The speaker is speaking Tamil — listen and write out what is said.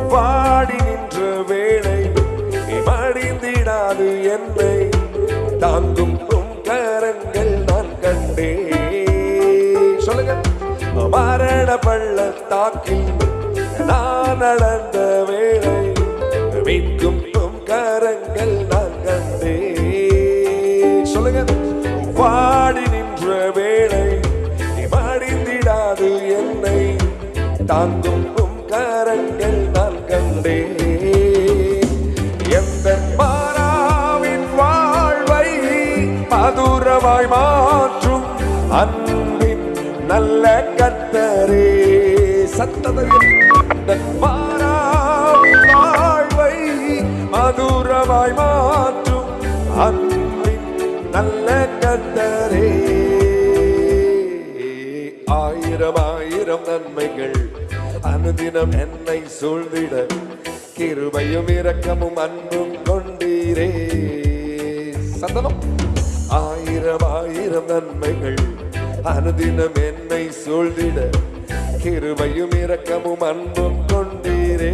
வாடி நின்ற வேளை மடிந்திடாது என்னை தாங்கும் கரங்கள் நான் கண்டே. சொல்லுங்க. மரண பள்ளத்தாக்கில் நான் நடந்த வேளை மீட்கும் கரங்கள் நான் கண்டே. சொல்லுங்க. வாடி நின்ற வேளை மடிந்திடாது என்னை தாங்கும் கரங்கள் நான் கண்டே. எந்த மாறாவின் வாழ்வை மதுரமாய் மாற்றும் அன்பின் நல்ல கர்த்தரே. சத்தத்தில் மாறாவின் வாழ்வை மதுரமாய் மாற்றும் அன்பின் நல்ல கர்த்தரே. ஆயிரம் ஆயிரம் நன்மைகள் அனுதினம் என்னை சூழ்ந்திட கிருபையும் இரக்கமும் அன்பும் கொண்டீரே. சந்தனம். ஆயிரம் ஆயிரம் நன்மைகள் அனுதினம் என்னை சூழ்ந்திட கிருபையும் இரக்கமும் அன்பும் கொண்டீரே.